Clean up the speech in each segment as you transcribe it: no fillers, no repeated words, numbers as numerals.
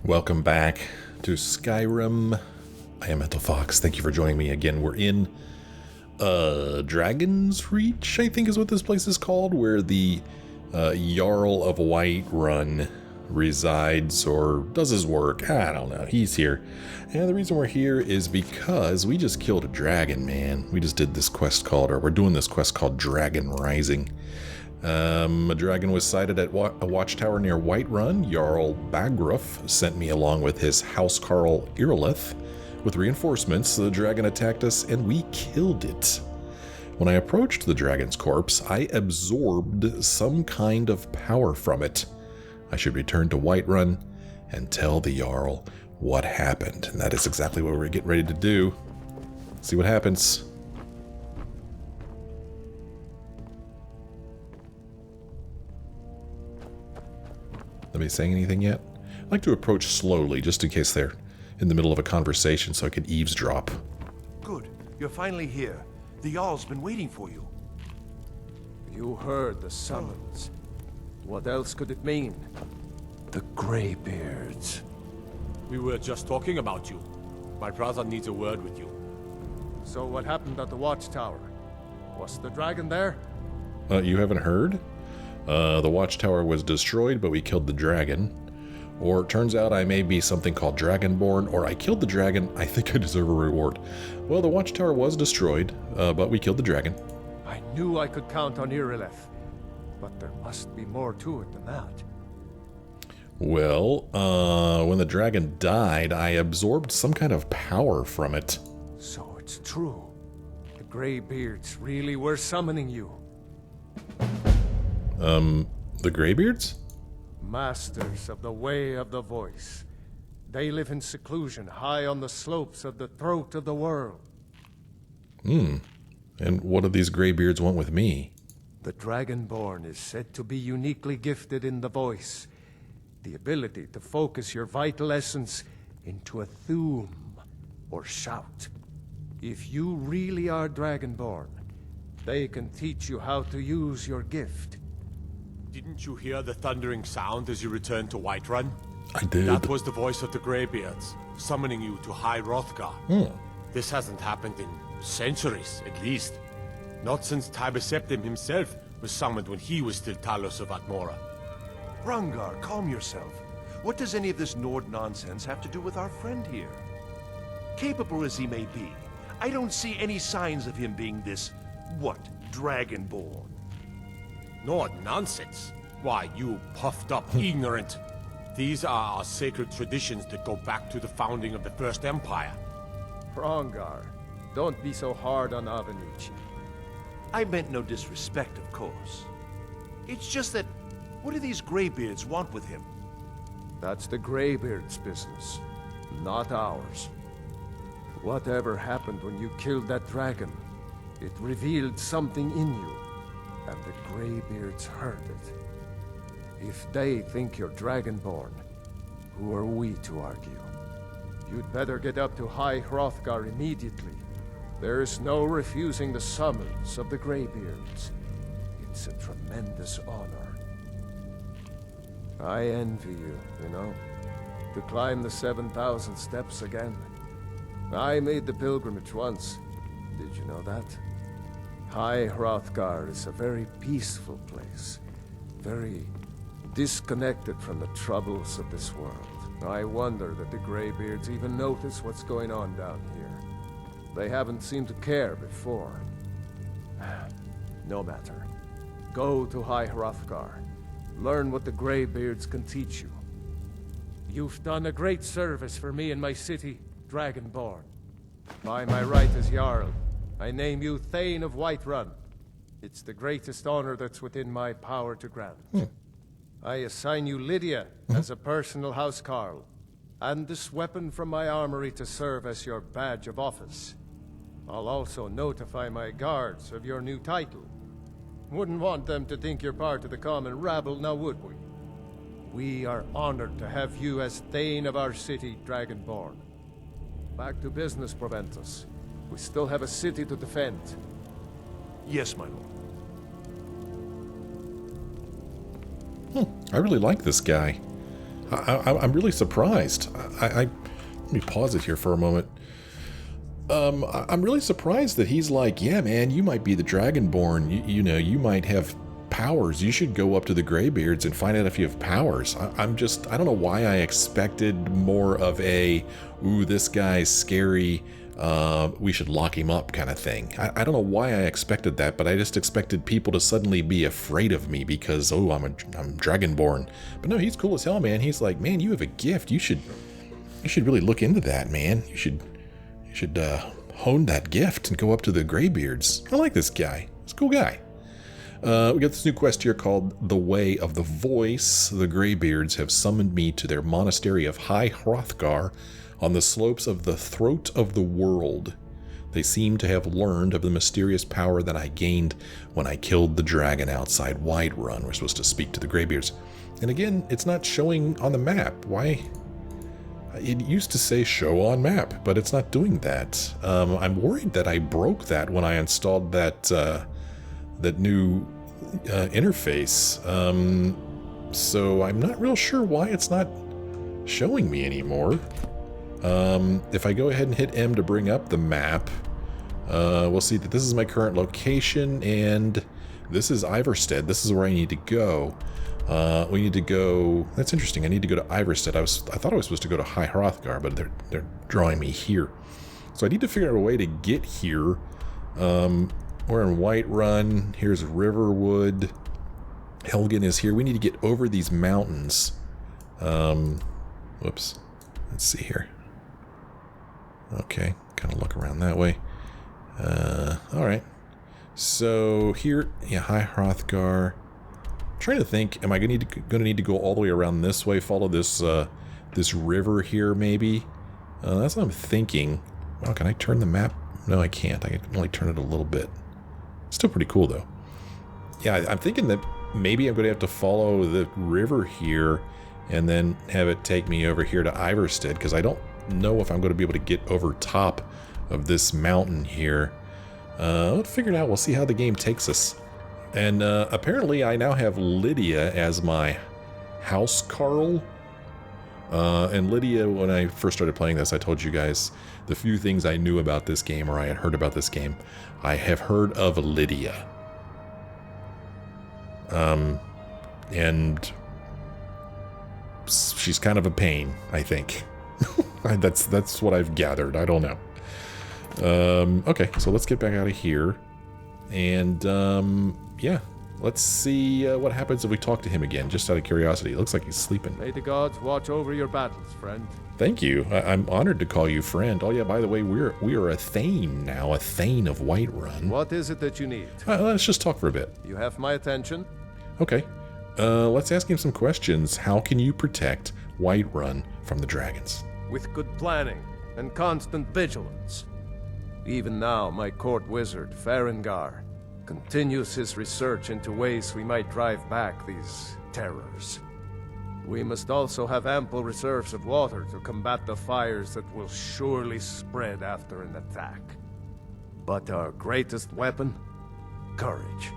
Welcome back to Skyrim. I am Mental Fox. Thank you for joining me again. We're in Dragonsreach, I think is what this place is called, where the Jarl of Whiterun resides or does his work. I don't know. He's here. And the reason we're here is because we just killed a dragon, man. We just did this quest called, or we're doing this quest called Dragon Rising. A dragon was sighted at a watchtower near Whiterun. Jarl Balgruuf sent me along with his housecarl Irilith. With reinforcements, the dragon attacked us and we killed it. When I approached the dragon's corpse, I absorbed some kind of power from it. I should return to Whiterun and tell the Jarl what happened. And that is exactly what we're getting ready to do. See what happens. Nobody saying anything yet? I like to approach slowly, just in case they're in the middle of a conversation so I can eavesdrop. Good. You're finally here. The Jarl's been waiting for you. You heard the summons. What else could it mean? The Graybeards. We were just talking about you. My brother needs a word with you. So what happened at the watchtower? Was the dragon there? You haven't heard? The watchtower was destroyed, but we killed the dragon. Or it turns out I may be something called Dragonborn, or I killed the dragon. I think I deserve a reward. Well, the watchtower was destroyed, but we killed the dragon. I knew I could count on Irilith, but there must be more to it than that. Well, when the dragon died, I absorbed some kind of power from it. So it's true. The Graybeards really were summoning you. The Graybeards? Masters of the way of the voice. They live in seclusion high on the slopes of the throat of the world. And what do these Graybeards want with me? The Dragonborn is said to be uniquely gifted in the voice. The ability to focus your vital essence into a thum, or shout. If you really are Dragonborn, they can teach you how to use your gift. Didn't you hear the thundering sound as you returned to Whiterun? I did. That was the voice of the Graybeards, summoning you to High Hrothgar. This hasn't happened in centuries, at least. Not since Tiber Septim himself was summoned when he was still Talos of Atmora. Hrongar, calm yourself. What does any of this Nord nonsense have to do with our friend here? Capable as he may be, I don't see any signs of him being this, Dragonborn. Nord nonsense? Why, you puffed up ignorant. These are our sacred traditions that go back to the founding of the First Empire. Hrongar, don't be so hard on Avenici. I meant no disrespect, of course. It's just that, what do these Graybeards want with him? That's the Graybeards' business, not ours. Whatever happened when you killed that dragon, it revealed something in you, and the Graybeards heard it. If they think you're Dragonborn, who are we to argue? You'd better get up to High Hrothgar immediately. There's no refusing the summons of the Graybeards. It's a tremendous honor. I envy you, you know, to climb the 7,000 steps again. I made the pilgrimage once. Did you know that? High Hrothgar is a very peaceful place. Very disconnected from the troubles of this world. I wonder that the Graybeards even notice what's going on down here. They haven't seemed to care before. No matter. Go to High Hrothgar. Learn what the Graybeards can teach you. You've done a great service for me and my city, Dragonborn. By my right as Jarl, I name you Thane of Whiterun. It's the greatest honor that's within my power to grant. I assign you Lydia as a personal housecarl, and this weapon from my armory to serve as your badge of office. I'll also notify my guards of your new title. Wouldn't want them to think you're part of the common rabble, now would we? We are honored to have you as Thane of our city, Dragonborn. Back to business, Proventus. We still have a city to defend. Yes, my lord. I really like this guy. I'm really surprised. Let me pause it here for a moment. I'm really surprised that he's like, yeah, man, you might be the Dragonborn. You know, you might have powers. You should go up to the Graybeards and find out if you have powers. I don't know why I expected more of a, ooh, this guy's scary, we should lock him up kind of thing. I don't know why I expected that, but I just expected people to suddenly be afraid of me because, oh, I'm Dragonborn. But no, he's cool as hell, man. He's like, man, you have a gift. You should really look into that, man. You should hone that gift and go up to the Graybeards. I like this guy. He's a cool guy. We got this new quest here called The Way of the Voice. The Graybeards have summoned me to their monastery of High Hrothgar on the slopes of the Throat of the World. They seem to have learned of the mysterious power that I gained when I killed the dragon outside Whiterun. We're supposed to speak to the Graybeards. And again, it's not showing on the map. Why? It used to say show on map, but it's not doing that. I'm worried that I broke that when I installed that new interface. So I'm not real sure why it's not showing me anymore. If I go ahead and hit M to bring up the map, we'll see that this is my current location, and this is Ivarstead. This is where I need to go. We need to go. That's interesting. I need to go to Ivarstead. I thought I was supposed to go to High Hrothgar, but they're drawing me here. So I need to figure out a way to get here. We're in Whiterun. Here's Riverwood. Helgen is here. We need to get over these mountains. Whoops. Let's see here. Okay, kind of look around that way. All right. So here, yeah, High Hrothgar. I'm trying to think, am I going to need to go all the way around this way, follow this this river here, maybe? That's what I'm thinking. Well, can I turn the map? No, I can't. I can only turn it a little bit. Still pretty cool, though. Yeah, I'm thinking that maybe I'm going to have to follow the river here and then have it take me over here to Ivarstead, because I don't know if I'm going to be able to get over top of this mountain here. We'll figure it out. We'll see how the game takes us. And apparently I now have Lydia as my house Carl. And Lydia, when I first started playing this, I told you guys the few things I knew about this game, or I had heard about this game. I have heard of Lydia. And she's kind of a pain, I think. That's what I've gathered. I don't know. Okay, so let's get back out of here. And, yeah. Let's see what happens if we talk to him again, just out of curiosity. It looks like he's sleeping. May the gods watch over your battles, friend. Thank you. I'm honored to call you friend. Oh yeah, by the way, we are a Thane now, a Thane of Whiterun. What is it that you need? Let's just talk for a bit. You have my attention. Okay. Let's ask him some questions. How can you protect Whiterun from the dragons? With good planning and constant vigilance. Even now, my court wizard, Farengar, continues his research into ways we might drive back these terrors. We must also have ample reserves of water to combat the fires that will surely spread after an attack. But our greatest weapon? Courage.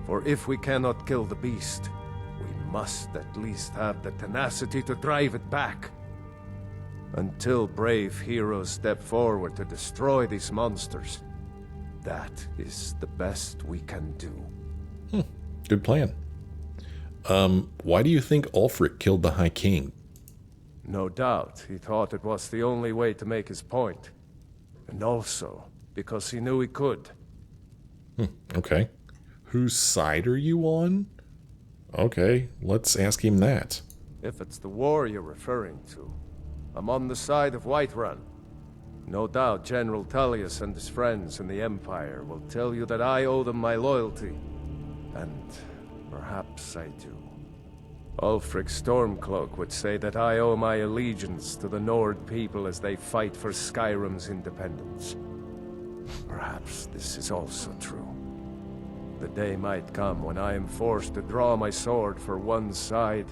For if we cannot kill the beast, we must at least have the tenacity to drive it back. Until brave heroes step forward to destroy these monsters, that is the best we can do. Good plan. Why do you think Ulfric killed the High King? No doubt he thought it was the only way to make his point. And also because he knew he could. Okay. Whose side are you on? Okay, let's ask him that. If it's the war you're referring to, I'm on the side of Whiterun. No doubt General Tullius and his friends in the Empire will tell you that I owe them my loyalty. And perhaps I do. Ulfric Stormcloak would say that I owe my allegiance to the Nord people as they fight for Skyrim's independence. Perhaps this is also true. The day might come when I am forced to draw my sword for one side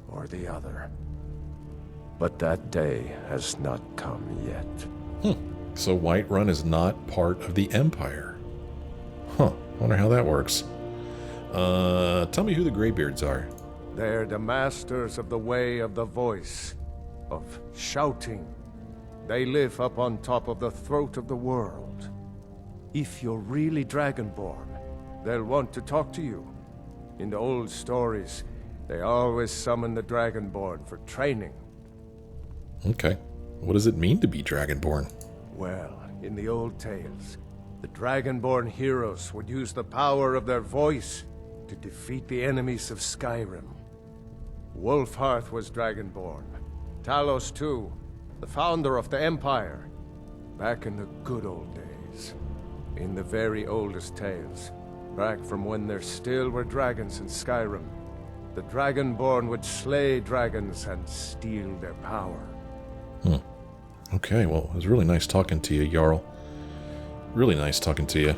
or the other. But that day has not come yet. So Whiterun is not part of the Empire. Wonder how that works. Tell me who the Graybeards are. They're the masters of the way of the voice, of shouting. They live up on top of the throat of the world. If you're really Dragonborn, they'll want to talk to you. In the old stories, they always summon the Dragonborn for training. Okay. What does it mean to be Dragonborn? Well, in the old tales, the Dragonborn heroes would use the power of their voice to defeat the enemies of Skyrim. Wolfhearth was Dragonborn. Talos too, the founder of the Empire. Back in the good old days. In the very oldest tales, back from when there still were dragons in Skyrim, the Dragonborn would slay dragons and steal their power. Okay, well, it was really nice talking to you, Jarl. Really nice talking to you.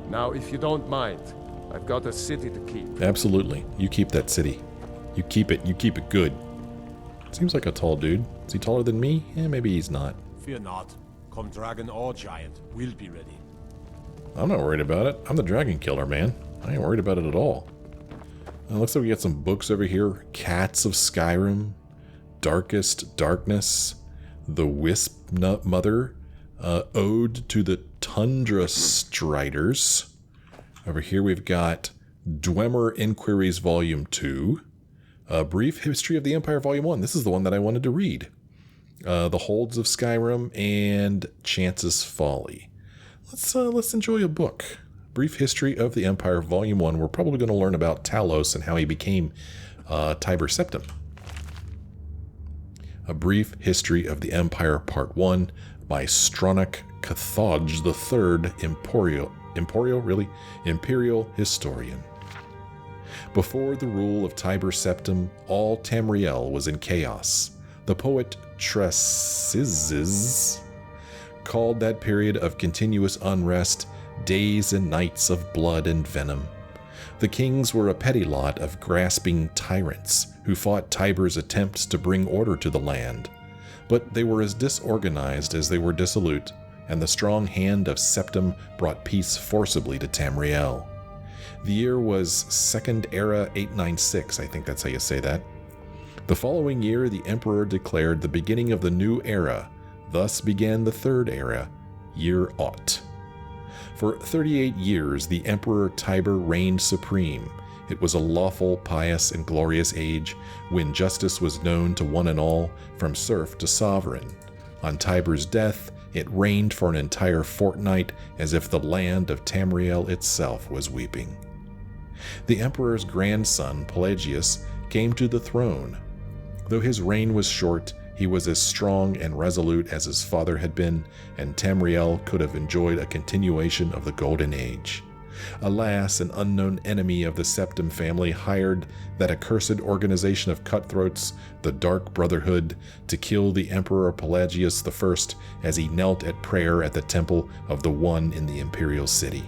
Now, if you don't mind, I've got a city to keep. Absolutely. You keep that city. You keep it good. Seems like a tall dude. Is he taller than me? Maybe he's not. Fear not. Come dragon or giant, we'll be ready. I'm not worried about it. I'm the dragon killer, man. I ain't worried about it at all. Looks like we got some books over here. Cats of Skyrim. Darkest Darkness. The Wisp Nut Mother. Ode to the Tundra Striders. Over here we've got Dwemer Inquiries Volume 2. A Brief History of the Empire Volume 1. This is the one that I wanted to read. The Holds of Skyrim and Chance's Folly. Let's enjoy a book. Brief History of the Empire Volume 1. We're probably going to learn about Talos and how he became Tiber Septim. A Brief History of the Empire Part 1 by Stronach Cathodge III, Imperial Historian. Before the rule of Tiber Septim, all Tamriel was in chaos. The poet Tressizes called that period of continuous unrest days and nights of blood and venom. The kings were a petty lot of grasping tyrants who fought Tiber's attempts to bring order to the land. But they were as disorganized as they were dissolute, and the strong hand of Septim brought peace forcibly to Tamriel. The year was Second Era 896, I think that's how you say that. The following year, the Emperor declared the beginning of the new era. Thus began the Third Era, Year Aught. For 38 years, the Emperor Tiber reigned supreme. It was a lawful, pious, and glorious age when justice was known to one and all, from serf to sovereign. On Tiber's death, it reigned for an entire fortnight as if the land of Tamriel itself was weeping. The emperor's grandson, Pelagius, came to the throne. Though his reign was short, he was as strong and resolute as his father had been, and Tamriel could have enjoyed a continuation of the Golden Age. Alas, an unknown enemy of the Septim family hired that accursed organization of cutthroats, the Dark Brotherhood, to kill the Emperor Pelagius I as he knelt at prayer at the temple of the One in the imperial city.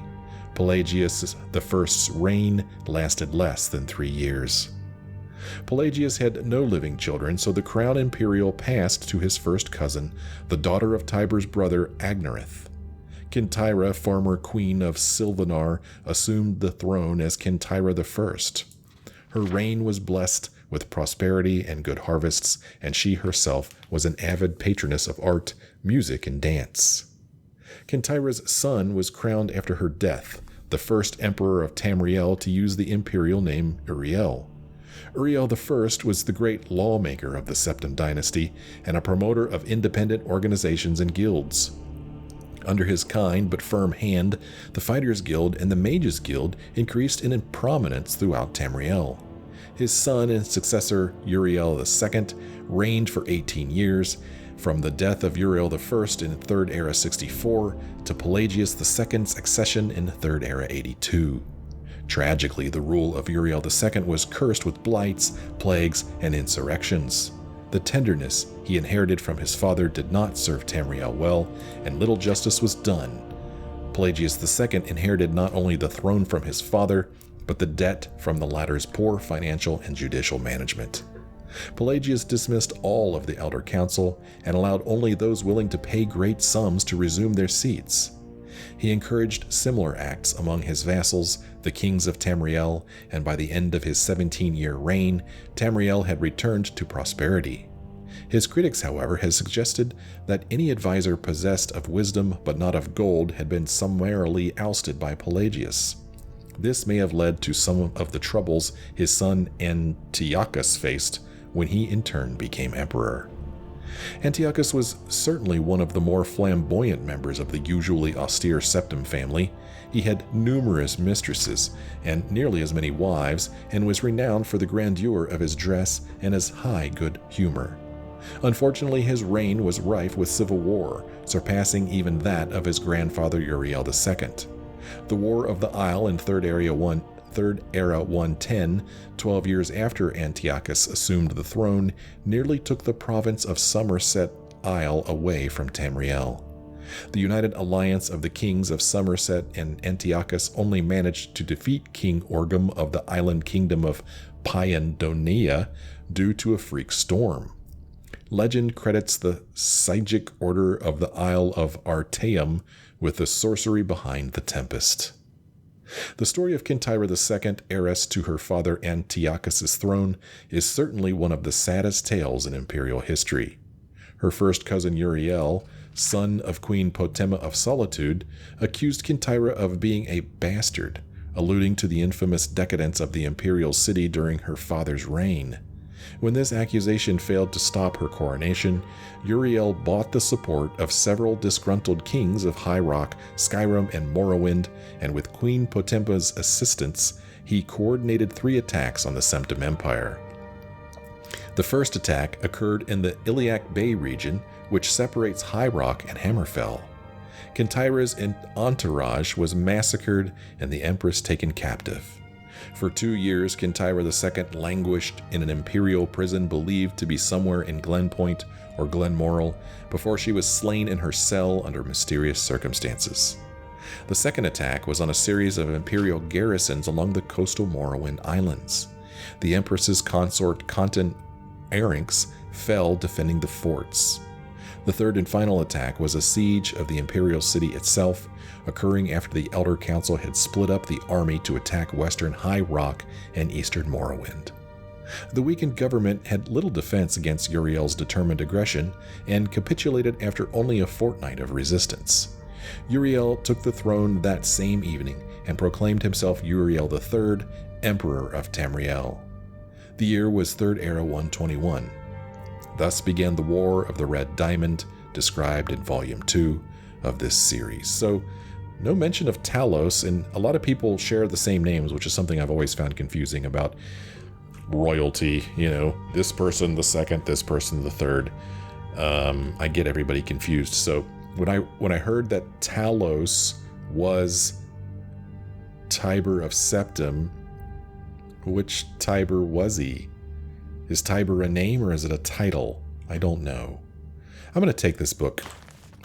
Pelagius I's reign lasted less than 3 years. Pelagius had no living children, so the crown imperial passed to his first cousin, the daughter of Tiber's brother Agnerith. Kintyra, former queen of Silvanar, assumed the throne as Kintyra I. Her reign was blessed with prosperity and good harvests, and she herself was an avid patroness of art, music, and dance. Kintyra's son was crowned after her death, the first emperor of Tamriel to use the imperial name Uriel. Uriel I was the great lawmaker of the Septim dynasty and a promoter of independent organizations and guilds. Under his kind but firm hand, the Fighters Guild and the Mages Guild increased in prominence throughout Tamriel. His son and successor, Uriel II, reigned for 18 years, from the death of Uriel I in 3rd Era 64 to Pelagius II's accession in 3rd Era 82. Tragically, the rule of Uriel II was cursed with blights, plagues, and insurrections. The tenderness he inherited from his father did not serve Tamriel well, and little justice was done. Pelagius II inherited not only the throne from his father, but the debt from the latter's poor financial and judicial management. Pelagius dismissed all of the Elder Council and allowed only those willing to pay great sums to resume their seats. He encouraged similar acts among his vassals, the kings of Tamriel, and by the end of his 17-year reign, Tamriel had returned to prosperity. His critics, however, had suggested that any advisor possessed of wisdom but not of gold had been summarily ousted by Pelagius. This may have led to some of the troubles his son Antiochus faced when he in turn became emperor. Antiochus was certainly one of the more flamboyant members of the usually austere Septim family. He had numerous mistresses and nearly as many wives, and was renowned for the grandeur of his dress and his high good humor. Unfortunately, his reign was rife with civil war, surpassing even that of his grandfather Uriel II. The War of the Isle in Third Era 110, 12 years after Antiochus assumed the throne, nearly took the province of Somerset Isle away from Tamriel. The united alliance of the kings of Somerset and Antiochus only managed to defeat King Orgum of the island kingdom of Pyandonia due to a freak storm. Legend credits the Psychic Order of the Isle of Artaeum with the sorcery behind the tempest. The story of Kintyra II, heiress to her father Antiochus' throne, is certainly one of the saddest tales in imperial history. Her first cousin Uriel, son of Queen Potema of Solitude, accused Kintyra of being a bastard, alluding to the infamous decadence of the imperial city during her father's reign. When this accusation failed to stop her coronation, Uriel bought the support of several disgruntled kings of High Rock, Skyrim, and Morrowind, and with Queen Potema's assistance, he coordinated 3 attacks on the Septim Empire. The first attack occurred in the Iliac Bay region, which separates High Rock and Hammerfell. Kintyra's entourage was massacred and the Empress taken captive. For 2 years, Kintyra II languished in an imperial prison believed to be somewhere in Glenpoint or Glenmoral before she was slain in her cell under mysterious circumstances. The second attack was on a series of imperial garrisons along the coastal Morrowind Islands. The Empress's consort Content Arinx fell defending the forts. The third and final attack was a siege of the imperial city itself, occurring after the Elder Council had split up the army to attack western High Rock and eastern Morrowind. The weakened government had little defense against Uriel's determined aggression and capitulated after only a fortnight of resistance. Uriel took the throne that same evening and proclaimed himself Uriel III, Emperor of Tamriel. The year was Third Era 121. Thus began the War of the Red Diamond, described in Volume 2 of this series. So, no mention of Talos, and a lot of people share the same names, which is something I've always found confusing about royalty. You know, this person the second, this person the third. I get everybody confused. So when I heard that Talos was Tiber of Septim, which Tiber was he? Is Tiber a name or is it a title? I don't know. I'm going to take this book.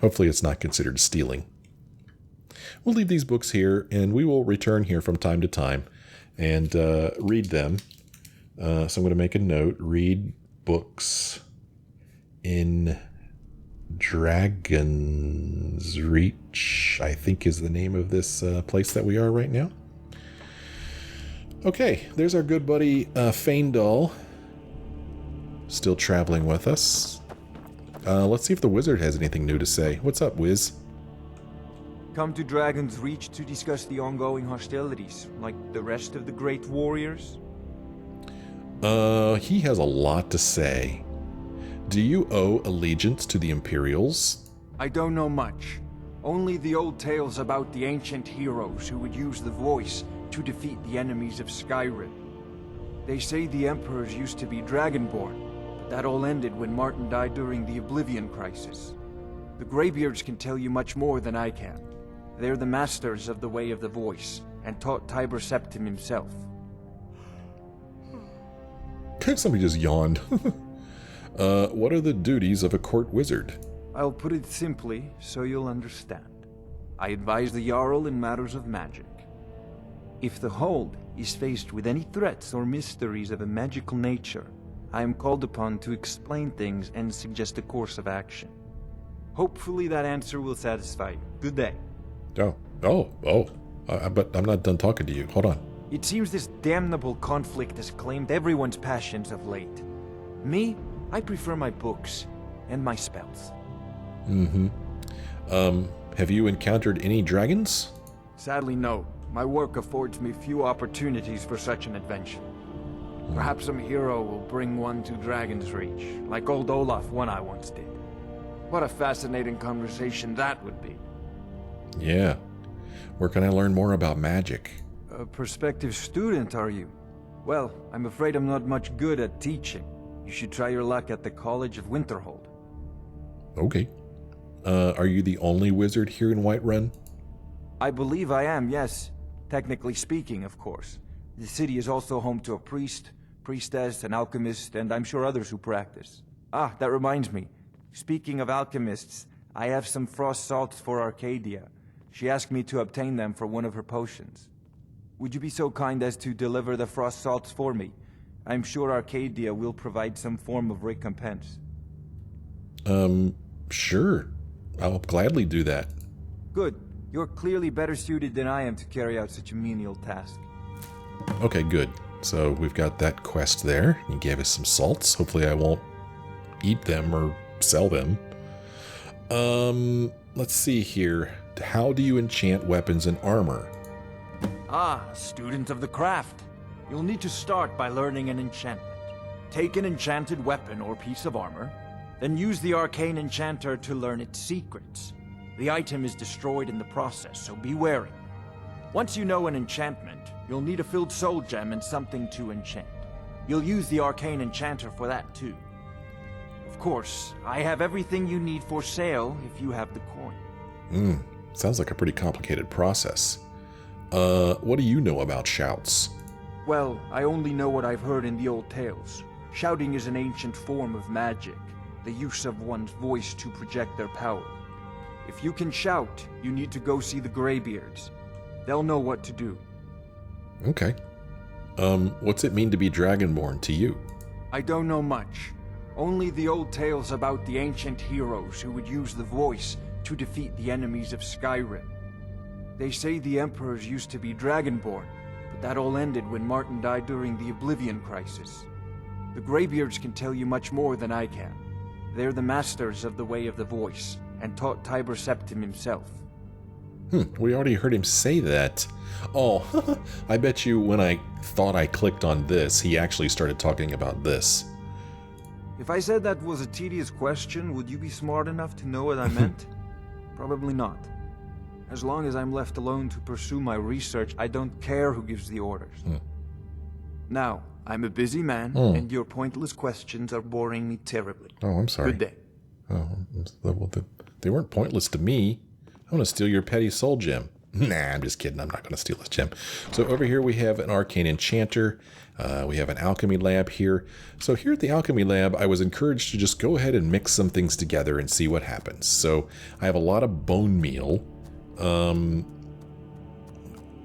Hopefully it's not considered stealing. We'll leave these books here, and we will return here from time to time and read them. So I'm going to make a note. Read books in Dragonsreach, I think is the name of this place that we are right now. Okay, there's our good buddy Faendal, still traveling with us. Let's see if the wizard has anything new to say. What's up, Wiz? Come to Dragonsreach to discuss the ongoing hostilities, like the rest of the great warriors? He has a lot to say. Do you owe allegiance to the Imperials? I don't know much. Only the old tales about the ancient heroes who would use the voice to defeat the enemies of Skyrim. They say the emperors used to be dragonborn, but that all ended when Martin died during the Oblivion crisis. The Graybeards can tell you much more than I can. They're the masters of the way of the voice, and taught Tiber Septim himself. Somebody just yawned. What are the duties of a court wizard? I'll put it simply, so you'll understand. I advise the Jarl in matters of magic. If the Hold is faced with any threats or mysteries of a magical nature, I am called upon to explain things and suggest a course of action. Hopefully that answer will satisfy you. Good day. But I'm not done talking to you. Hold on. It seems this damnable conflict has claimed everyone's passions of late. Me, I prefer my books and my spells. Have you encountered any dragons? Sadly, no. My work affords me few opportunities for such an adventure. Perhaps some hero will bring one to Dragonsreach, like old Olaf one I once did. What a fascinating conversation that would be. Yeah. Where can I learn more about magic? A prospective student, are you? Well, I'm afraid I'm not much good at teaching. You should try your luck at the College of Winterhold. Okay. Are you the only wizard here in Whiterun? I believe I am, yes. Technically speaking, of course. The city is also home to a priest, priestess, an alchemist, and I'm sure others who practice. Ah, that reminds me. Speaking of alchemists, I have some frost salts for Arcadia. She asked me to obtain them for one of her potions. Would you be so kind as to deliver the frost salts for me? I'm sure Arcadia will provide some form of recompense. Sure. I'll gladly do that. Good. You're clearly better suited than I am to carry out such a menial task. Okay, good. So we've got that quest there. You gave us some salts. Hopefully I won't eat them or sell them. Let's see here. How do you enchant weapons and armor? Ah, student of the craft. You'll need to start by learning an enchantment. Take an enchanted weapon or piece of armor, then use the arcane enchanter to learn its secrets. The item is destroyed in the process, so be wary. Once you know an enchantment, you'll need a filled soul gem and something to enchant. You'll use the arcane enchanter for that too. Of course, I have everything you need for sale if you have the coin. Sounds like a pretty complicated process. What do you know about shouts? Well, I only know what I've heard in the old tales. Shouting is an ancient form of magic, the use of one's voice to project their power. If you can shout, you need to go see the Graybeards. They'll know what to do. Okay. What's it mean to be Dragonborn to you? I don't know much. Only the old tales about the ancient heroes who would use the voice to defeat the enemies of Skyrim. They say the emperors used to be Dragonborn, but that all ended when Martin died during the Oblivion crisis. The Graybeards can tell you much more than I can. They're the masters of the way of the voice, and taught Tiber Septim himself. We already heard him say that. Oh, I bet you when I thought I clicked on this, he actually started talking about this. If I said that was a tedious question, would you be smart enough to know what I meant? Probably not. As long as I'm left alone to pursue my research, I don't care who gives the orders. Now, I'm a busy man, and your pointless questions are boring me terribly. Oh, I'm sorry. Good day. Oh, well, they weren't pointless to me. I want to steal your petty soul gem. Nah, I'm just kidding. I'm not going to steal this gem. So over here we have an arcane enchanter. We have an alchemy lab here. So here at the alchemy lab, I was encouraged to just go ahead and mix some things together and see what happens. So I have a lot of bone meal. And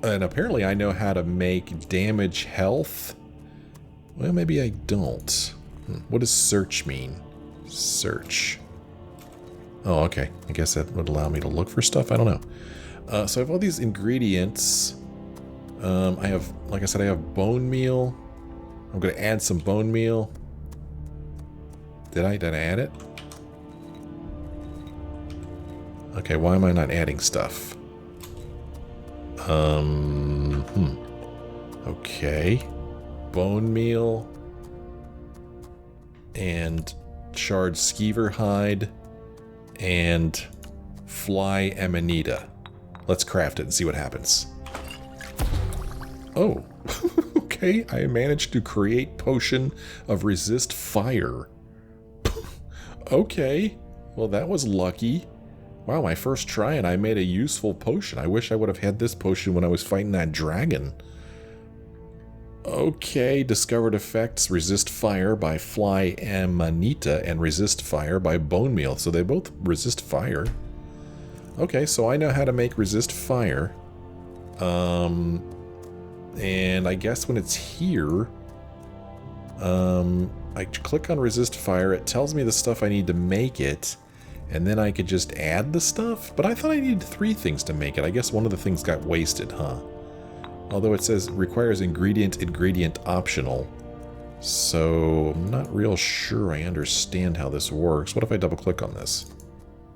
apparently I know how to make damage health. Well, maybe I don't. What does search mean? Search. Oh, okay. I guess that would allow me to look for stuff. I don't know. So I have all these ingredients. I have, like I said, I have bone meal. I'm going to add some bone meal. Did I add it? Okay, why am I not adding stuff? Okay. Bone meal. And charred skeever hide. And fly amanita. Let's craft it and see what happens. Oh, okay. I managed to create potion of resist fire. Okay. Well, that was lucky. Wow, my first try and I made a useful potion. I wish I would have had this potion when I was fighting that dragon. Okay, discovered effects, resist fire by fly amanita and resist fire by bone meal. So they both resist fire. Okay, so I know how to make resist fire. And I guess when it's here, I click on resist fire, it tells me the stuff I need to make it, And then I could just add the stuff? But I thought I needed 3 things to make it. I guess one of the things got wasted, huh? Although it says requires ingredient optional. So I'm not real sure I understand how this works. What if I double click on this?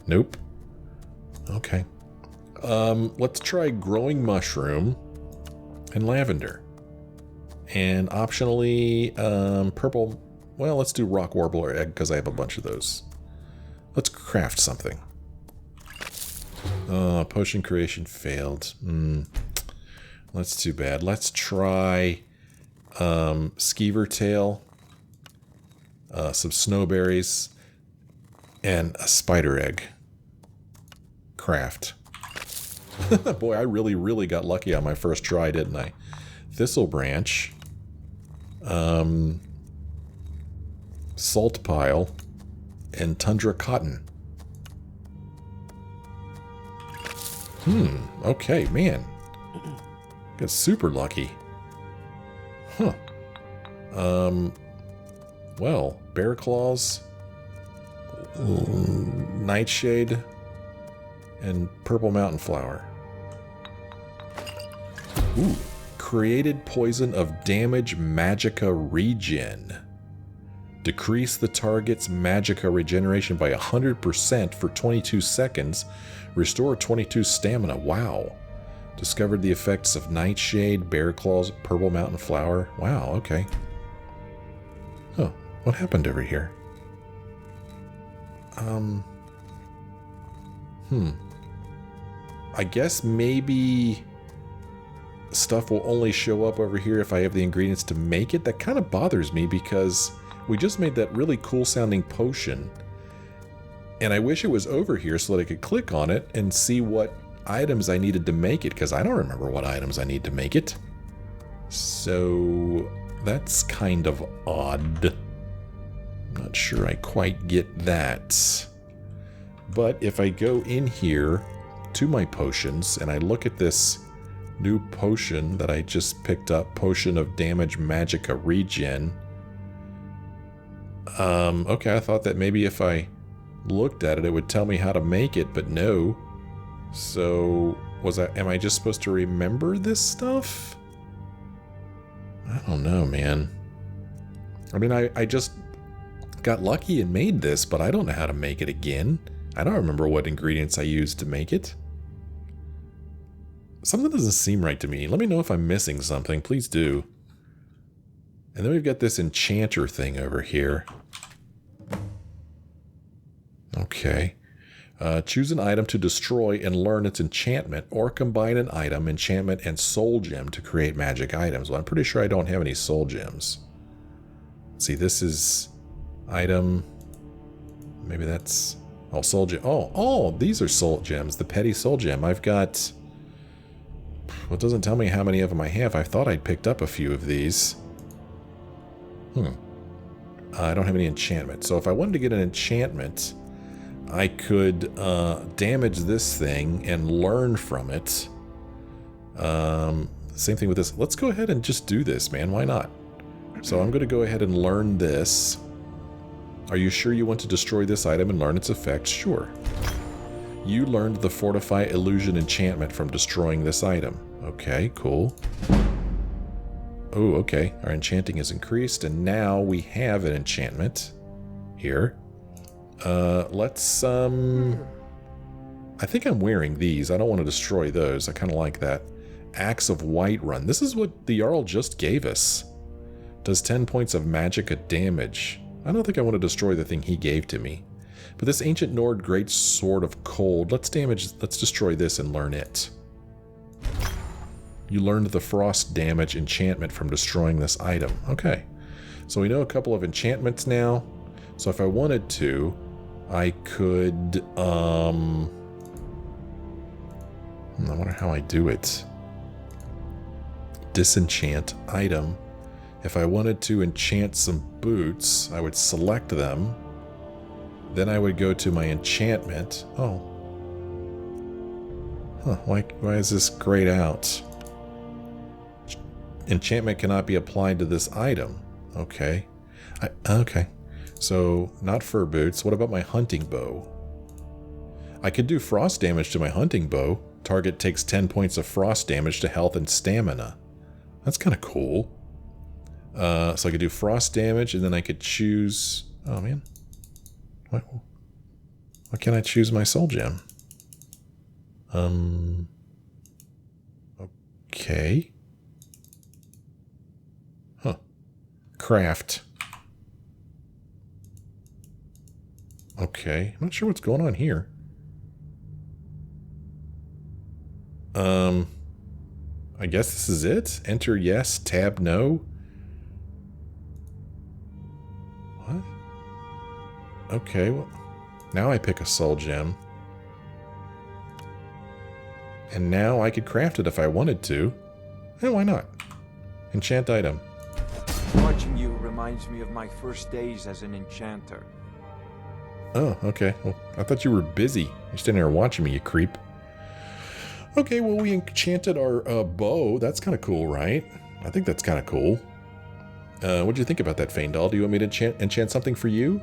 Nope. Okay. Let's try growing mushroom and lavender. And optionally, purple. Well, let's do rock warbler egg because I have a bunch of those. Let's craft something. Potion creation failed. That's too bad. Let's try skeever tail, some snowberries, and a spider egg. Craft. Boy, I really got lucky on my first try, didn't I? Thistle branch. Salt pile. And tundra cotton. Okay, man. Got super lucky. Huh. Well, bear claws, nightshade, and purple mountain flower. Ooh. Created poison of damage Magica Regen. Decrease the target's Magica regeneration by 100% for 22 seconds. Restore 22 stamina. Wow. Discovered the effects of Nightshade, Bear Claws, Purple Mountain Flower. Wow, okay. Oh, what happened over here? I guess maybe stuff will only show up over here if I have the ingredients to make it. That kind of bothers me because we just made that really cool sounding potion. And I wish it was over here so that I could click on it and see what items I needed to make it, because I don't remember what items I need to make it. So that's kind of odd. I'm not sure I quite get that. But if I go in here to my potions and I look at this new potion that I just picked up, Potion of Damage Magica Regen. Okay, I thought that maybe if I looked at it, it would tell me how to make it, but no. So, am I just supposed to remember this stuff? I don't know, man. I mean, I just got lucky and made this, but I don't know how to make it again. I don't remember what ingredients I used to make it. Something doesn't seem right to me. Let me know if I'm missing something. Please do. And then we've got this enchanter thing over here. Okay. Choose an item to destroy and learn its enchantment, or combine an item, enchantment, and soul gem to create magic items. Well, I'm pretty sure I don't have any soul gems. Let's see, this is item. Maybe that's... Oh, soul gem. Oh, these are soul gems. The petty soul gem. I've got... Well, it doesn't tell me how many of them I have. I thought I'd picked up a few of these. I don't have any enchantment. So if I wanted to get an enchantment, I could damage this thing and learn from it. Same thing with this. Let's go ahead and just do this, man. Why not? So I'm going to go ahead and learn this. Are you sure you want to destroy this item and learn its effects? Sure. You learned the Fortify Illusion enchantment from destroying this item. Okay, cool. Oh, okay. Our enchanting is increased, and now we have an enchantment here. Let's, I think I'm wearing these. I don't want to destroy those. I kind of like that. Axe of Whiterun. This is what the Jarl just gave us. Does 10 points of Magica damage. I don't think I want to destroy the thing he gave to me. But this Ancient Nord Great Sword of Cold, let's destroy this and learn it. You learned the Frost Damage enchantment from destroying this item. Okay. So we know a couple of enchantments now. So if I wanted to, I could, I wonder how I do it. Disenchant item. If I wanted to enchant some boots, I would select them. Then I would go to my enchantment. Oh. Huh, why is this grayed out? Enchantment cannot be applied to this item. Okay. Okay. So, not fur boots. What about my hunting bow? I could do frost damage to my hunting bow. Target takes 10 points of frost damage to health and stamina. That's kind of cool. So I could do frost damage, and then I could choose... Oh, man. Why can't I choose my soul gem? Okay. Huh. Craft. Okay. I'm not sure what's going on here. I guess this is it? Enter yes, tab no. What? Okay, well, now I pick a soul gem. And now I could craft it if I wanted to. And why not? Enchant item. Watching you reminds me of my first days as an enchanter. Oh, okay. Well, I thought you were busy. You're standing there watching me, you creep. Okay, well, we enchanted our bow. That's kind of cool, right? I think that's kind of cool. What do you think about that, Faendal? Do you want me to enchant something for you?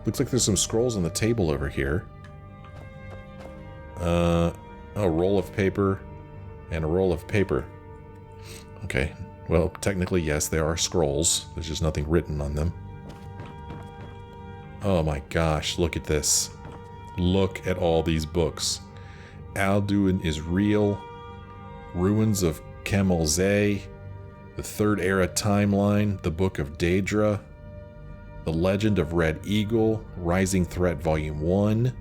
Looks like there's some scrolls on the table over here. A roll of paper and a roll of paper. Okay, well, technically, yes, there are scrolls. There's just nothing written on them. Oh my gosh, look at this. Look at all these books. Alduin is real. Ruins of Kemalzay. The Third Era Timeline. The Book of Daedra. The Legend of Red Eagle. Rising Threat Volume 1.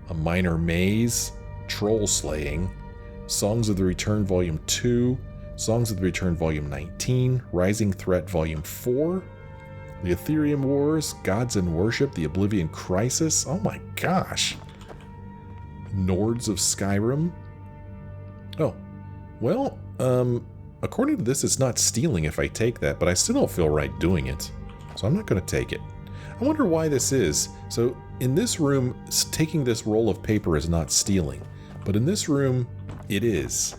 A Minor Maze. Troll Slaying. Songs of the Return Volume 2. Songs of the Return Volume 19. Rising Threat Volume 4. The Ethereum Wars. Gods and Worship. The Oblivion Crisis. Oh my gosh. Nords of Skyrim. Oh, well, according to this, it's not stealing if I take that, but I still don't feel right doing it. So I'm not going to take it. I wonder why this is. So in this room, taking this roll of paper is not stealing, but in this room, it is.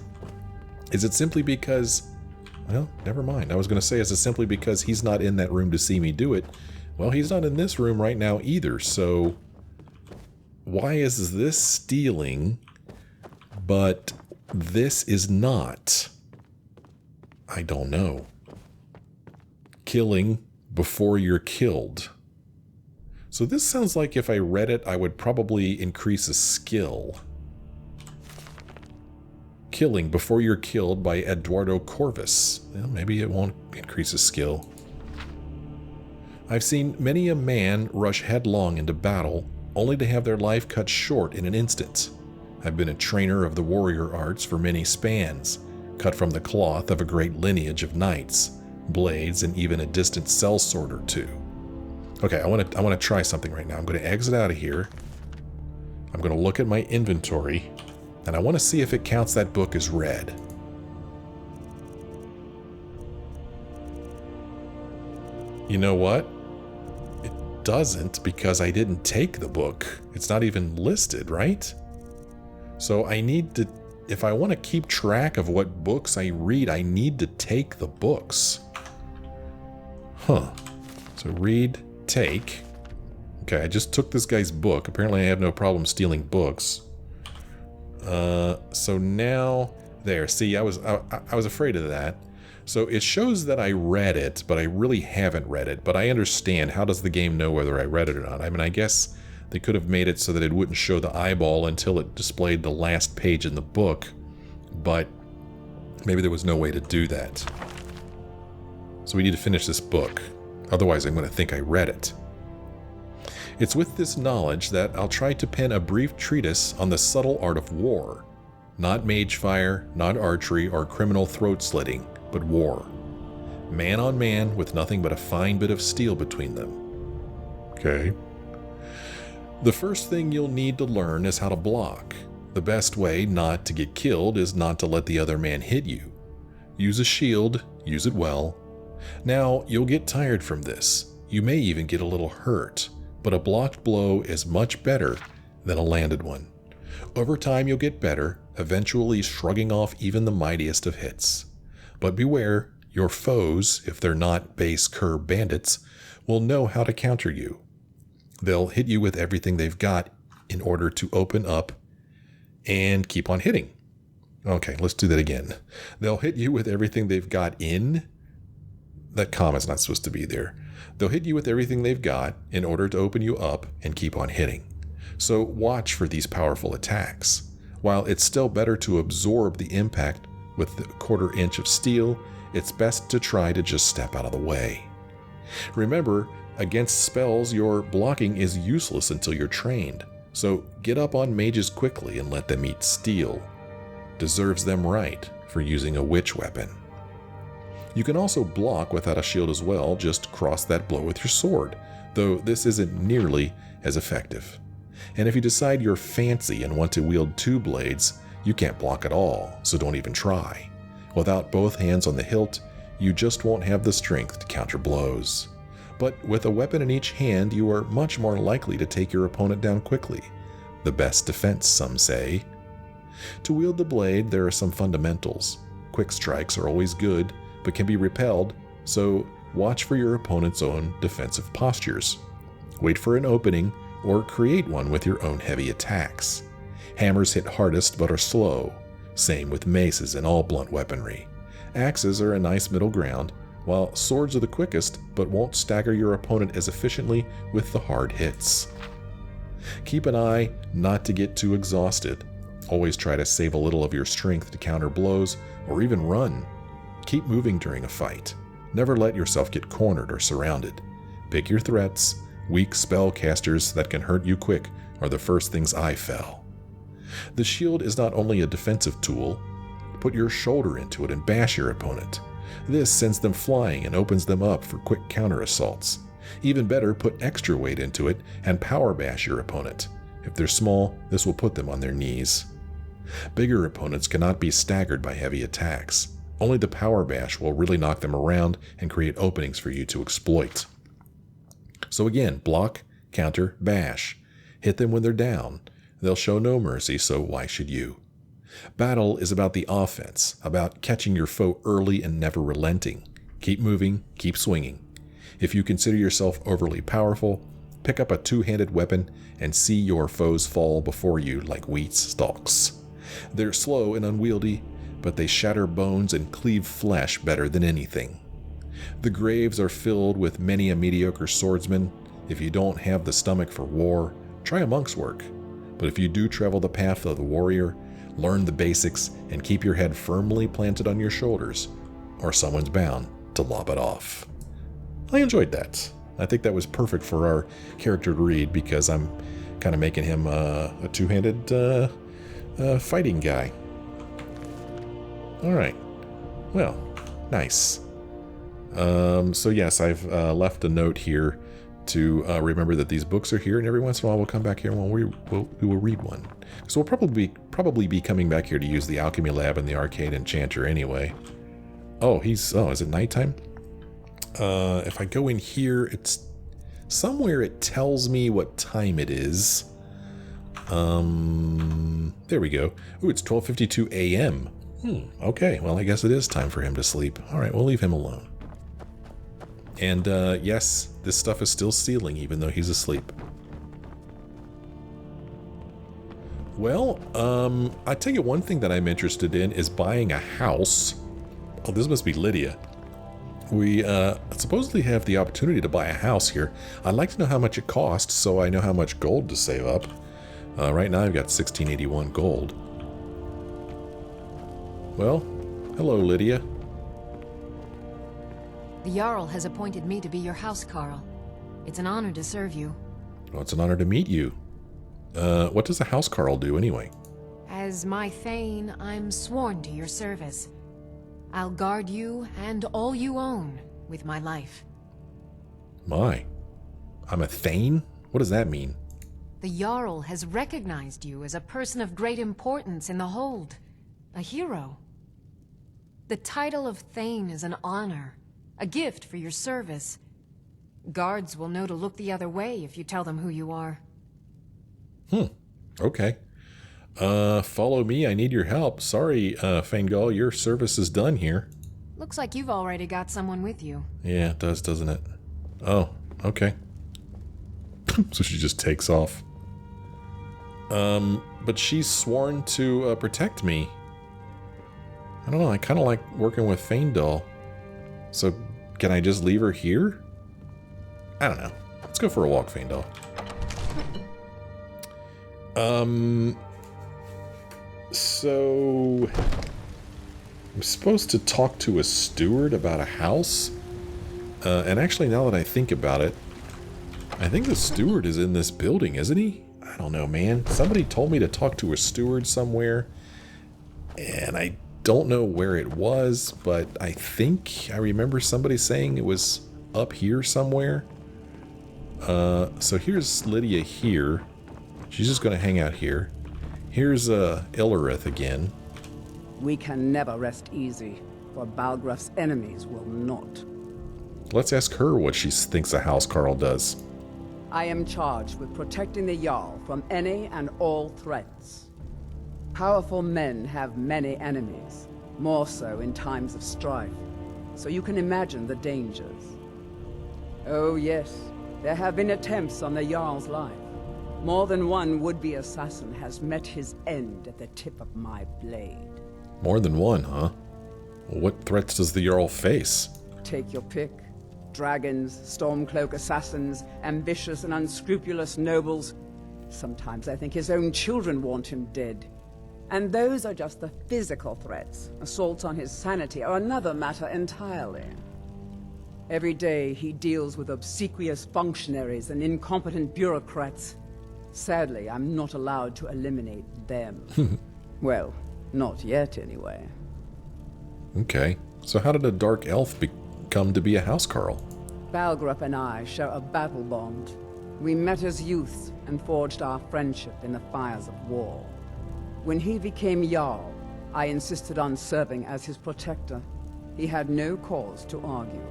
Is it simply because, well, never mind. I was going to say, is it simply because he's not in that room to see me do it? Well, he's not in this room right now either, so why is this stealing, but this is not? I don't know. Killing before you're killed. So this sounds like if I read it, I would probably increase a skill. Killing before you're killed by Eduardo Corvus. Well, maybe it won't increase a skill. I've seen many a man rush headlong into battle, only to have their life cut short in an instant. I've been a trainer of the warrior arts for many spans, cut from the cloth of a great lineage of knights, blades, and even a distant sellsword or two. Okay, I want to try something right now. I'm going to exit out of here. I'm going to look at my inventory, and I want to see if it counts that book as read. You know what? Doesn't, because I didn't take the book. It's not even listed, right? So I need to, if I want to keep track of what books I read, I need to take the books. Huh. So read, take. Okay, I just took this guy's book. Apparently I have no problem stealing books. So now, there, see, I was afraid of that. So it shows that I read it, but I really haven't read it. But I understand. How does the game know whether I read it or not? I mean, I guess they could have made it so that it wouldn't show the eyeball until it displayed the last page in the book. But maybe there was no way to do that. So we need to finish this book. Otherwise, I'm going to think I read it. It's with this knowledge that I'll try to pen a brief treatise on the subtle art of war. Not mage fire, not archery, or criminal throat slitting, but war. Man on man with nothing but a fine bit of steel between them. Okay. The first thing you'll need to learn is how to block. The best way not to get killed is not to let the other man hit you. Use a shield, use it well. Now, you'll get tired from this. You may even get a little hurt, but a blocked blow is much better than a landed one. Over time, you'll get better, eventually shrugging off even the mightiest of hits. But beware, your foes, if they're not base cur bandits, will know how to counter you. They'll hit you with everything they've got in order to open up and keep on hitting. Okay, let's do that again. They'll hit you with everything they've got in. That comma's not supposed to be there. They'll hit you with everything they've got in order to open you up and keep on hitting. So watch for these powerful attacks. While it's still better to absorb the impact with a 1/4 inch of steel, it's best to try to just step out of the way. Remember, against spells, your blocking is useless until you're trained. So get up on mages quickly and let them eat steel. Deserves them right for using a witch weapon. You can also block without a shield as well, just cross that blow with your sword, though this isn't nearly as effective. And if you decide you're fancy and want to wield 2 blades, you can't block at all, so don't even try. Without both hands on the hilt, you just won't have the strength to counter blows. But with a weapon in each hand, you are much more likely to take your opponent down quickly. The best defense, some say. To wield the blade, there are some fundamentals. Quick strikes are always good, but can be repelled, so watch for your opponent's own defensive postures. Wait for an opening, or create one with your own heavy attacks. Hammers hit hardest but are slow. Same with maces and all blunt weaponry. Axes are a nice middle ground, while swords are the quickest but won't stagger your opponent as efficiently with the hard hits. Keep an eye not to get too exhausted. Always try to save a little of your strength to counter blows or even run. Keep moving during a fight. Never let yourself get cornered or surrounded. Pick your threats. Weak spellcasters that can hurt you quick are the first things I fell. The shield is not only a defensive tool. Put your shoulder into it and bash your opponent. This sends them flying and opens them up for quick counter assaults. Even better, put extra weight into it and power bash your opponent. If they're small, this will put them on their knees. Bigger opponents cannot be staggered by heavy attacks. Only the power bash will really knock them around and create openings for you to exploit. So again, block, counter, bash. Hit them when they're down. They'll show no mercy, so why should you? Battle is about the offense, about catching your foe early and never relenting. Keep moving, keep swinging. If you consider yourself overly powerful, pick up a 2-handed weapon and see your foes fall before you like wheat stalks. They're slow and unwieldy, but they shatter bones and cleave flesh better than anything. The graves are filled with many a mediocre swordsman. If you don't have the stomach for war, try a monk's work. But if you do travel the path of the warrior, learn the basics and keep your head firmly planted on your shoulders, or someone's bound to lop it off. I enjoyed that. I think that was perfect for our character to read because I'm kind of making him a 2-handed fighting guy. All right. Well, nice. So yes, I've left a note here to remember that these books are here, and every once in a while we'll come back here and we will read one. So we'll probably be coming back here to use the alchemy lab and the arcane enchanter anyway. Is it nighttime? If I go in here, it's somewhere it tells me what time it is. There we go. Ooh, it's 12:52 a.m. Okay, well, I guess it is time for him to sleep. All right, we'll leave him alone. And yes, this stuff is still sealing even though he's asleep. Well, I tell you one thing that I'm interested in is buying a house. Oh, this must be Lydia. We supposedly have the opportunity to buy a house here. I'd like to know how much it costs so I know how much gold to save up. Right now I've got 1681 gold. Well, hello Lydia. The Jarl has appointed me to be your housecarl. It's an honor to serve you. Well, it's an honor to meet you. What does a housecarl do anyway? As my thane, I'm sworn to your service. I'll guard you and all you own with my life. My. I'm a thane? What does that mean? The Jarl has recognized you as a person of great importance in the Hold. A hero. The title of thane is an honor. A gift for your service. Guards will know to look the other way if you tell them who you are. Okay. Follow me, I need your help. Sorry, Fangol, your service is done here. Looks like you've already got someone with you. Yeah, it does, doesn't it? Oh, okay. So she just takes off. But she's sworn to protect me. I don't know, I kind of like working with Faendal. So, can I just leave her here? I don't know. Let's go for a walk, Faendal. So... I'm supposed to talk to a steward about a house? And actually, now that I think about it, I think the steward is in this building, isn't he? I don't know, man. Somebody told me to talk to a steward somewhere, and I don't know where it was, but I think I remember somebody saying it was up here somewhere. So here's Lydia here. She's just going to hang out here. Here's Illerith again. We can never rest easy, for Balgruuf's enemies will not. Let's ask her what she thinks a housecarl does. I am charged with protecting the Jarl from any and all threats. Powerful men have many enemies, more so in times of strife, so you can imagine the dangers. Oh yes, there have been attempts on the Jarl's life. More than one would-be assassin has met his end at the tip of my blade. More than one, huh? What threats does the Jarl face? Take your pick. Dragons, Stormcloak assassins, ambitious and unscrupulous nobles. Sometimes I think his own children want him dead. And those are just the physical threats. Assaults on his sanity are another matter entirely. Every day he deals with obsequious functionaries and incompetent bureaucrats. Sadly, I'm not allowed to eliminate them. Well, not yet anyway. Okay, so how did a dark elf come to be a housecarl? Balgruuf and I share a battle bond. We met as youths and forged our friendship in the fires of war. When he became Jarl, I insisted on serving as his protector. He had no cause to argue.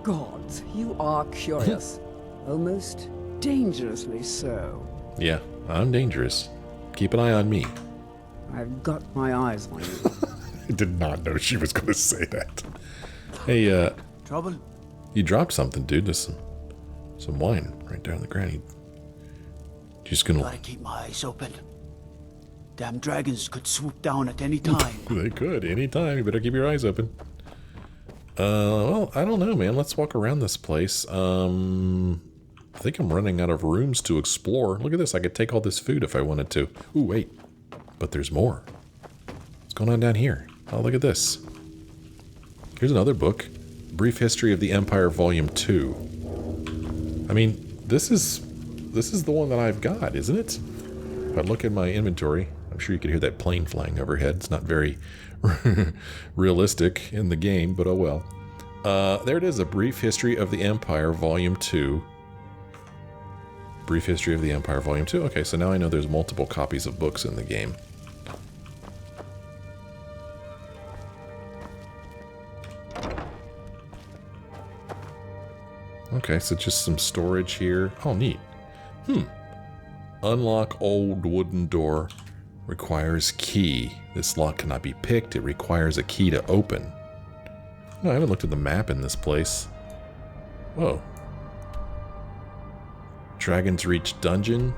Gods, you are curious. Almost dangerously so. Yeah, I'm dangerous. Keep an eye on me. I've got my eyes on you. I did not know she was going to say that. Hey, Trouble? you dropped something, dude. There's some wine right there on the ground. You just gonna... Gotta keep my eyes open. Damn dragons could swoop down at any time. They could, anytime. You better keep your eyes open. Well, I don't know, man. Let's walk around this place. I think I'm running out of rooms to explore. Look at this. I could take all this food if I wanted to. Ooh, wait. But there's more. What's going on down here? Oh, look at this. Here's another book. Brief History of the Empire, Volume 2. I mean, this is the one that I've got, isn't it? If I look at my inventory, I'm sure you could hear that plane flying overhead. It's not very realistic in the game, but oh well. There it is, A Brief History of the Empire, Volume 2. Brief History of the Empire, Volume 2. Okay, so now I know there's multiple copies of books in the game. Okay, so just some storage here. Oh, neat. Unlock old wooden door. Requires key. This lock cannot be picked. It requires a key to open. No, I haven't looked at the map in this place. Whoa. Dragonsreach Dungeon.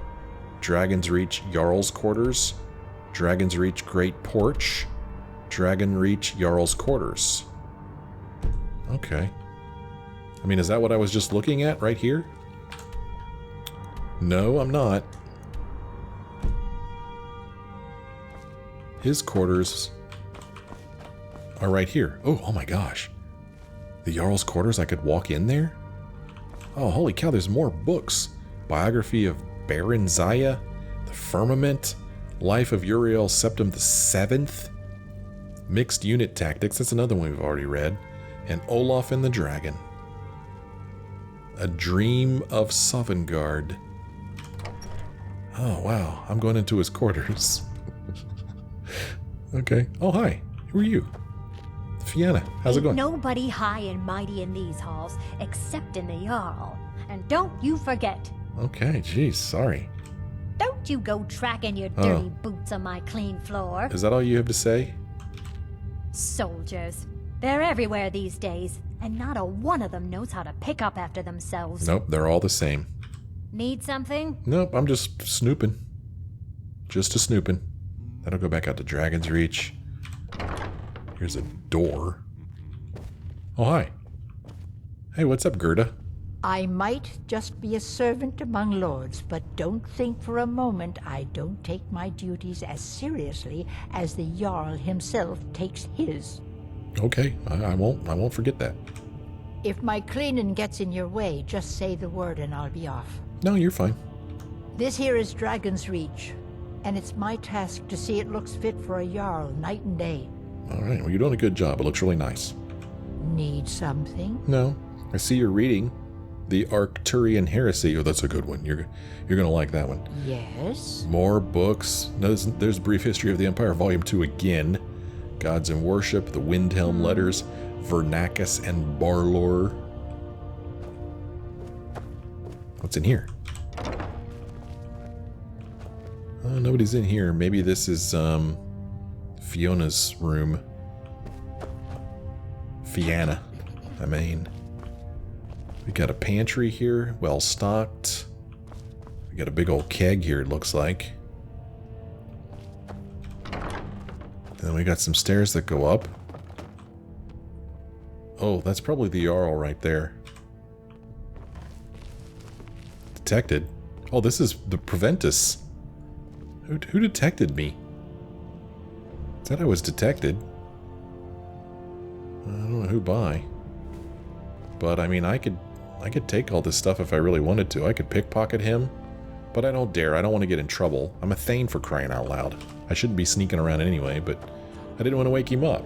Dragonsreach Jarl's Quarters. Dragonsreach Great Porch. Dragonreach Jarl's Quarters. Okay. I mean, is that what I was just looking at right here? No, I'm not. His quarters are right here. Oh my gosh. The Jarl's Quarters, I could walk in there? Oh, holy cow, there's more books. Biography of Baron Zaya, The Firmament, Life of Uriel Septim VII, Mixed Unit Tactics, that's another one we've already read, and Olaf and the Dragon. A Dream of Sovngarde. Oh, wow. I'm going into his quarters. Okay. Oh, hi. Who are you? Fiona. How's it going? Nobody high and mighty in these halls, except in the Jarl. And don't you forget. Okay, geez. Sorry. Don't you go tracking your dirty boots on my clean floor. Is that all you have to say? Soldiers. They're everywhere these days, and not a one of them knows how to pick up after themselves. Nope, they're all the same. Need something? Nope, I'm just snooping. Just a snooping. That'll go back out to Dragonsreach. Here's a door. Oh, hi. Hey, what's up, Gerda? I might just be a servant among lords, but don't think for a moment I don't take my duties as seriously as the Jarl himself takes his. Okay, I won't forget that. If my cleaning gets in your way, just say the word and I'll be off. No, you're fine. This here is Dragonsreach, and it's my task to see it looks fit for a Jarl night and day. All right, well, you're doing a good job. It looks really nice. Need something? No, I see you're reading the Arcturian Heresy. Oh, that's a good one. You're going to like that one. Yes? More books. No, there's Brief History of the Empire, Volume 2 again. Gods and Worship, the Windhelm Letters, Vernacus and Barlor. What's in here? Nobody's in here. Maybe this is Fiona's room. Fianna, I mean. We got a pantry here, well stocked. We got a big old keg here, it looks like. Then we got some stairs that go up. Oh, that's probably the Jarl right there. Detected. Oh, this is the Preventus. Who detected me? Said I was detected. I don't know who by. But I mean, I could take all this stuff if I really wanted to. I could pickpocket him, but I don't dare. I don't want to get in trouble. I'm a Thane, for crying out loud. I shouldn't be sneaking around anyway, but I didn't want to wake him up.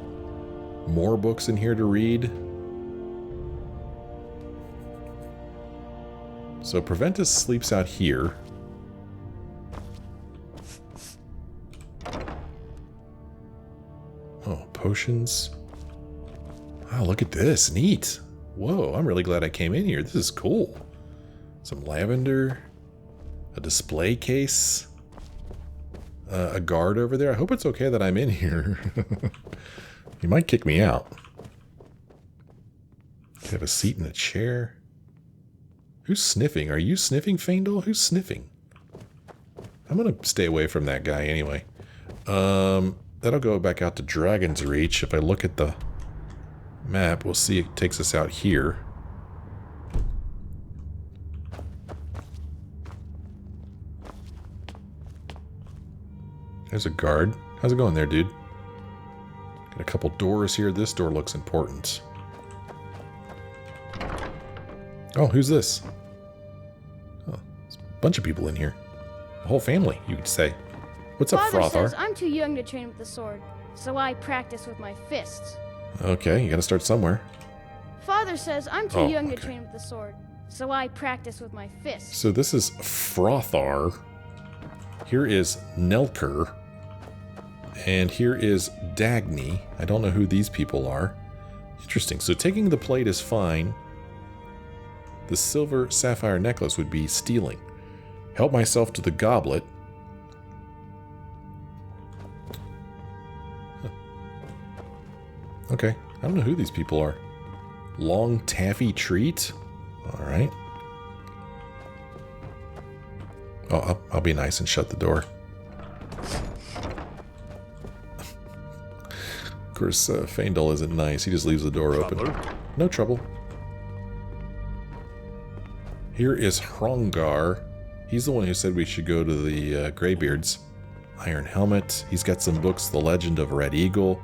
More books in here to read. So Preventus sleeps out here. Oh, potions. Wow, look at this. Neat. Whoa, I'm really glad I came in here. This is cool. Some lavender. A display case. A guard over there. I hope it's okay that I'm in here. You might kick me out. Have a seat in a chair. Who's sniffing? Are you sniffing, Faendal? Who's sniffing? I'm gonna stay away from that guy anyway. That'll go back out to Dragonsreach. If I look at the map, we'll see it takes us out here. There's a guard. How's it going there, dude? Got a couple doors here. This door looks important. Oh, who's this? Oh, there's a bunch of people in here. A whole family, you could say. What's up, Father Frothar? says I'm too young to train with the sword, so I practice with my fists. Okay, you gotta start somewhere. Father says I'm too young to train with the sword, so I practice with my fists. So this is Frothar. Here is Nelker. And here is Dagny. I don't know who these people are. Interesting. So taking the plate is fine. The silver sapphire necklace would be stealing. Help myself to the goblet. Huh. Okay. I don't know who these people are. Long taffy treat? Alright. Oh, I'll be nice and shut the door. Of course, Faendal isn't nice. He just leaves the door open. No trouble. Here is Hrongar. He's the one who said we should go to the Graybeards. Iron Helmet. He's got some books. The Legend of Red Eagle.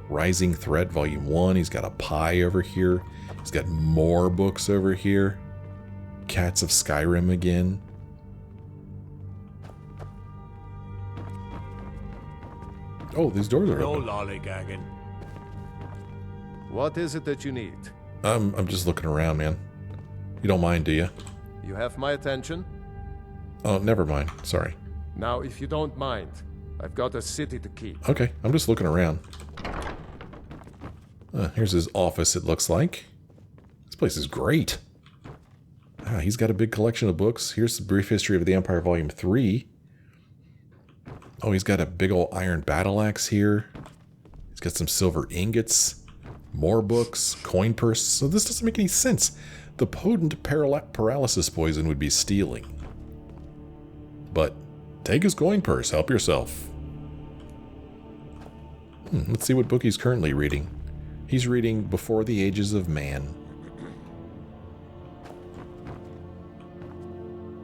Rising Threat Volume 1. He's got a pie over here. He's got more books over here. Cats of Skyrim again. Oh, these doors are open. No lollygagging. What is it that you need? I'm just looking around, man. You don't mind, do you? You have my attention? Oh, never mind. Sorry. Now, if you don't mind, I've got a city to keep. Okay, I'm just looking around. Here's his office, it looks like. This place is great. Ah, he's got a big collection of books. Here's the Brief History of the Empire, Volume 3. Oh, he's got a big old iron battle axe here. He's got some silver ingots. More books. Coin purse. So this doesn't make any sense. The potent paralysis poison would be stealing. But Take his coin purse. Help yourself. Let's see what book he's currently reading. He's reading Before the Ages of Man.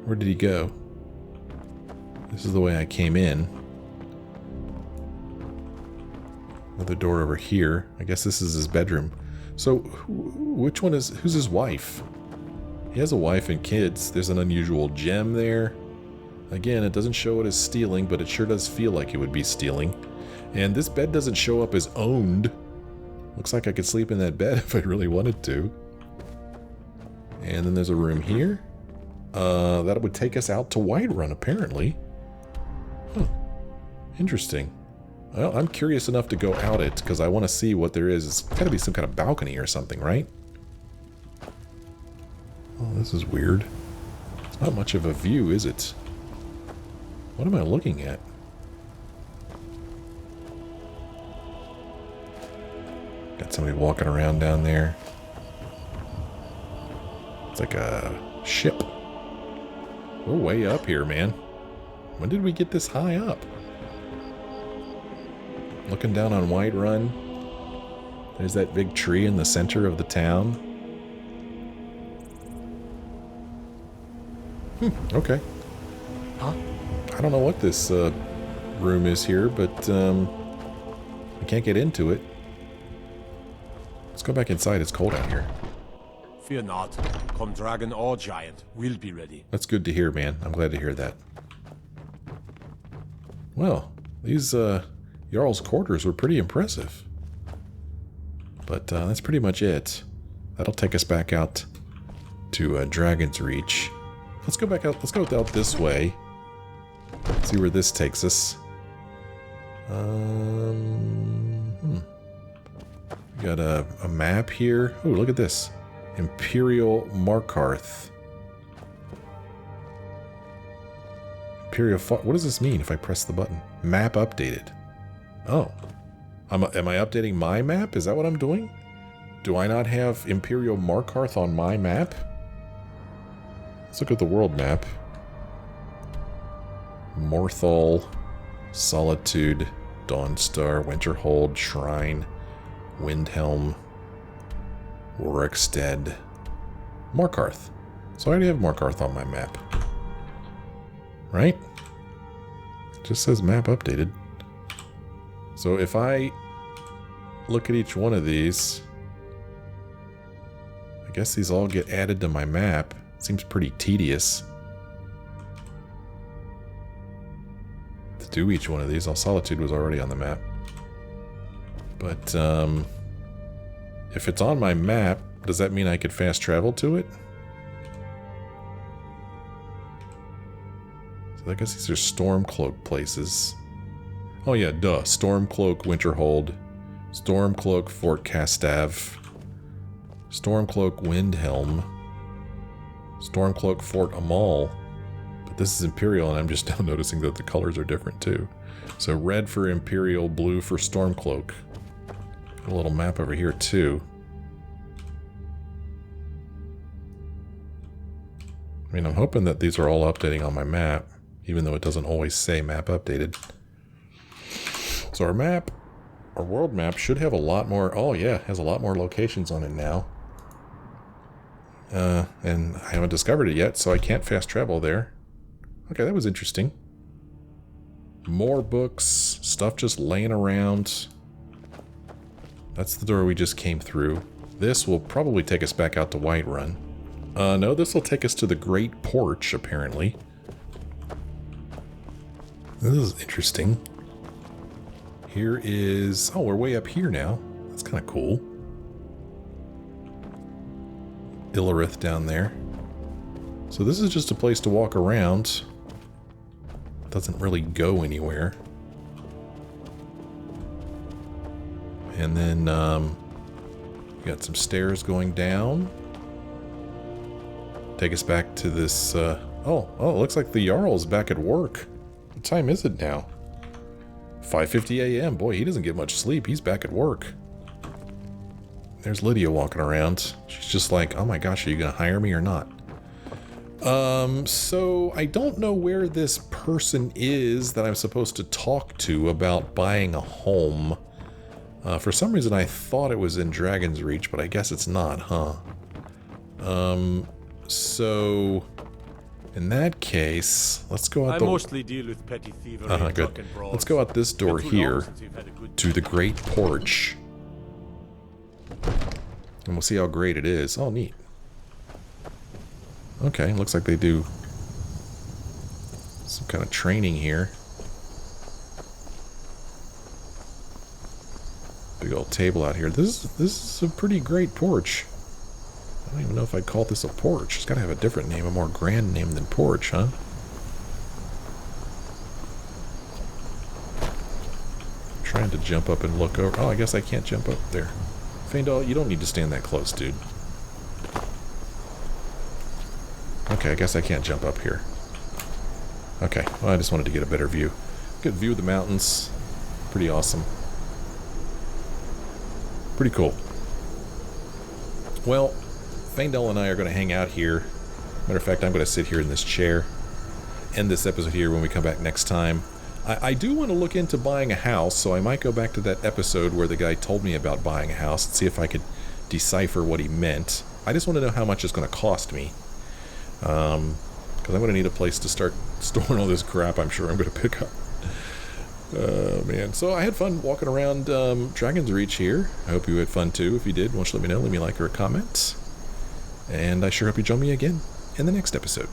Where did he go? This is the way I came in. Another door over here. I guess this is his bedroom. So, which one is... Who's his wife? He has a wife and kids. There's an unusual gem there. Again, it doesn't show it as stealing, but it sure does feel like it would be stealing. And this bed doesn't show up as owned. Looks like I could sleep in that bed if I really wanted to. And then there's a room here. That would take us out to Whiterun, apparently. Huh. Interesting. Well, I'm curious enough to go out it, because I want to see what there is. It's got to be some kind of balcony or something, right? Oh, this is weird. It's not much of a view, is it? What am I looking at? Got somebody walking around down there. It's like a ship. We're way up here, man. When did we get this high up? Looking down on Whiterun. There's that big tree in the center of the town. Okay. Huh? I don't know what this room is here, but I can't get into it. Let's go back inside. It's cold out here. Fear not. Come dragon or giant, we'll be ready. That's good to hear, man. I'm glad to hear that. Well, these Jarl's quarters were pretty impressive. But that's pretty much it. That'll take us back out to Dragonsreach. Let's go back out. Let's go out this way. See where this takes us. We got a map here. Oh, look at this. Imperial Markarth. What does this mean if I press the button? Map updated. Oh. Am I updating my map? Is that what I'm doing? Do I not have Imperial Markarth on my map? Let's look at the world map. Morthal, Solitude, Dawnstar, Winterhold, Shrine, Windhelm, Rorikstead, Markarth. So I already have Markarth on my map. Right? It just says map updated. So if I look at each one of these, I guess these all get added to my map. Seems pretty tedious to do each one of these. Solitude was already on the map. But if it's on my map, does that mean I could fast travel to it? So I guess these are Stormcloak places. Oh yeah, duh. Stormcloak Winterhold, Stormcloak Fort Castav, Stormcloak Windhelm, Stormcloak Fort Amal. But this is Imperial, and I'm just now noticing that the colors are different too. So red for Imperial, blue for Stormcloak. Got a little map over here too. I mean, I'm hoping that these are all updating on my map, even though it doesn't always say map updated. So our map, our world map, should have a lot more... Oh yeah, has a lot more locations on it now. And I haven't discovered it yet, so I can't fast travel there. Okay, that was interesting. More books, stuff just laying around. That's the door we just came through. This will probably take us back out to Whiterun. No, this will take us to the Great Porch, apparently. This is interesting. Here is... Oh, we're way up here now. That's kind of cool. Illerith down there. So this is just a place to walk around. Doesn't really go anywhere. And then, we got some stairs going down. Take us back to this, oh, it looks like the Jarl's back at work. What time is it now? 5:50 a.m. Boy, he doesn't get much sleep. He's back at work. There's Lydia walking around. She's just like, oh my gosh, are you going to hire me or not? So I don't know where this person is that I'm supposed to talk to about buying a home. For some reason I thought it was in Dragonsreach, but I guess it's not, huh? So in that case, let's go out I mostly deal with petty thievery and good. drunken brawls. Let's go out this door here to the great porch. And we'll see how great it is. Oh, neat. Okay, looks like they do some kind of training here. Big old table out here. This is a pretty great porch. I don't even know if I'd call this a porch. It's got to have a different name, a more grand name than porch, huh? I'm trying to jump up and look over. Oh, I guess I can't jump up there. Faendal, you don't need to stand that close, dude. Okay, I guess I can't jump up here. Okay, well, I just wanted to get a better view. Good view of the mountains. Pretty awesome. Pretty cool. Well, Faendal and I are going to hang out here. Matter of fact, I'm going to sit here in this chair. End this episode here when we come back next time. I do want to look into buying a house, so I might go back to that episode where the guy told me about buying a house and see if I could decipher what he meant. I just want to know how much it's going to cost me. Because I'm going to need a place to start storing all this crap I'm sure I'm going to pick up. Man. So I had fun walking around Dragonsreach here. I hope you had fun too. If you did, why don't you let me know. Leave me a like or a comment. And I sure hope you join me again in the next episode.